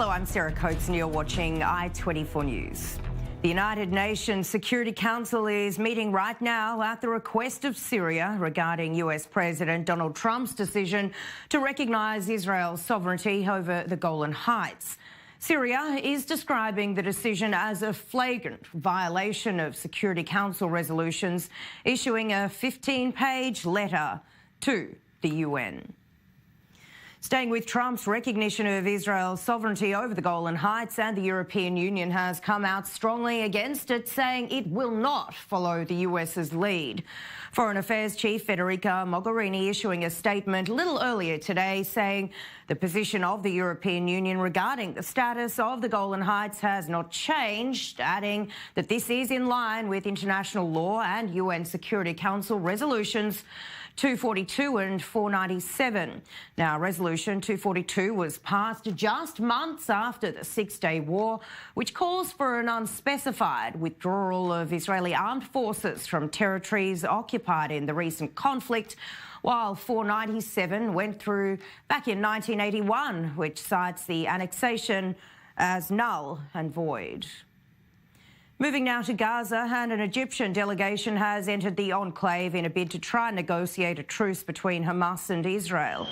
Hello, I'm Sarah Coates and you're watching I24 News. The United Nations Security Council is meeting right now at the request of Syria regarding US President Donald Trump's decision to recognise Israel's sovereignty over the Golan Heights. Syria is describing the decision as a flagrant violation of Security Council resolutions, issuing a 15-page letter to the UN. Staying with Trump's recognition of Israel's sovereignty over the Golan Heights, and the European Union has come out strongly against it, saying it will not follow the US's lead. Foreign Affairs Chief Federica Mogherini issuing a statement a little earlier today saying the position of the European Union regarding the status of the Golan Heights has not changed, adding that this is in line with international law and UN Security Council resolutions 242 and 497. Now, Resolution 242 was passed just months after the Six-Day War, which calls for an unspecified withdrawal of Israeli armed forces from territories occupied in the recent conflict, while 497 went through back in 1981, which cites the annexation as null and void. Moving now to Gaza, and an Egyptian delegation has entered the enclave in a bid to try and negotiate a truce between Hamas and Israel.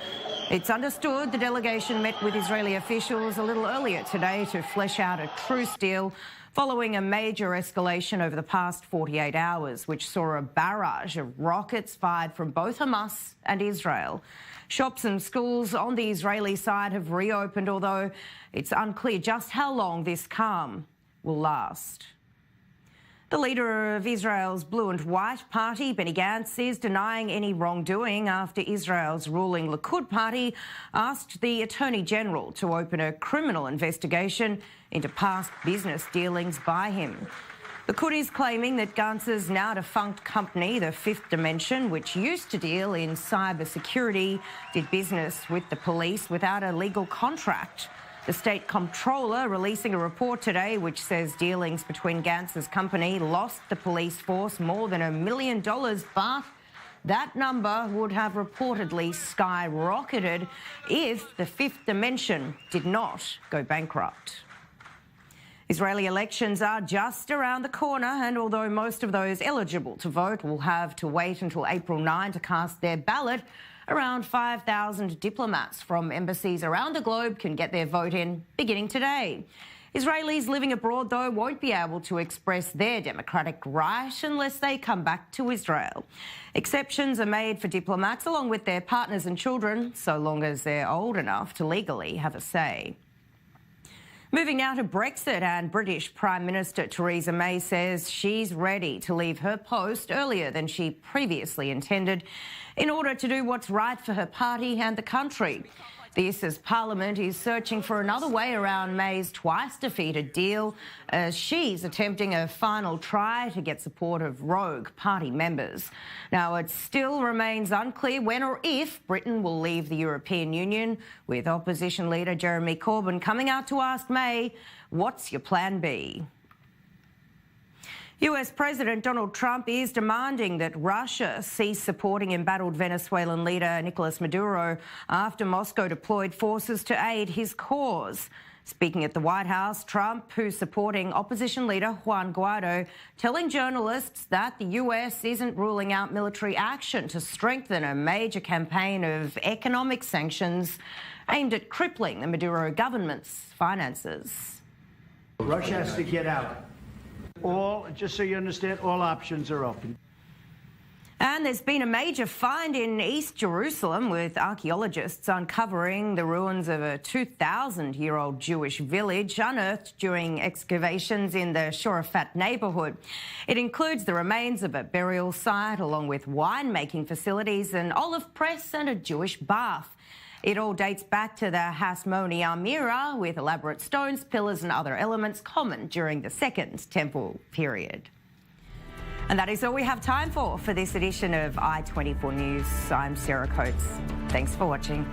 It's understood the delegation met with Israeli officials a little earlier today to flesh out a truce deal following a major escalation over the past 48 hours, which saw a barrage of rockets fired from both Hamas and Israel. Shops and schools on the Israeli side have reopened, although it's unclear just how long this calm will last. The leader of Israel's Blue and White Party, Benny Gantz, is denying any wrongdoing after Israel's ruling Likud party asked the Attorney General to open a criminal investigation into past business dealings by him. Likud is claiming that Gantz's now defunct company, the Fifth Dimension, which used to deal in cybersecurity, did business with the police without a legal contract. The State Comptroller releasing a report today which says dealings between Gantz's company lost the police force more than $1 million, but that number would have reportedly skyrocketed if the Fifth Dimension did not go bankrupt. Israeli elections are just around the corner, and although most of those eligible to vote will have to wait until April 9 to cast their ballot, around 5,000 diplomats from embassies around the globe can get their vote in beginning today. Israelis living abroad, though, won't be able to express their democratic right unless they come back to Israel. Exceptions are made for diplomats along with their partners and children, so long as they're old enough to legally have a say. Moving now to Brexit, and British Prime Minister Theresa May says she's ready to leave her post earlier than she previously intended in order to do what's right for her party and the country. This as Parliament is searching for another way around May's twice-defeated deal, as she's attempting a final try to get support of rogue party members. Now, it still remains unclear when or if Britain will leave the European Union, with opposition leader Jeremy Corbyn coming out to ask May, what's your plan B? US President Donald Trump is demanding that Russia cease supporting embattled Venezuelan leader Nicolas Maduro after Moscow deployed forces to aid his cause. Speaking at the White House, Trump, who's supporting opposition leader Juan Guaido, telling journalists that the US isn't ruling out military action to strengthen a major campaign of economic sanctions aimed at crippling the Maduro government's finances. Russia has to get out. Just so you understand, all options are open. And there's been a major find in East Jerusalem, with archaeologists uncovering the ruins of a 2,000-year-old Jewish village unearthed during excavations in the Shorafat neighbourhood. It includes the remains of a burial site, along with winemaking facilities, an olive press and a Jewish bath. It all dates back to the Hasmoni Amira, with elaborate stones, pillars and other elements common during the Second Temple period. And that is all we have time for this edition of I24 News. I'm Sarah Coates. Thanks for watching.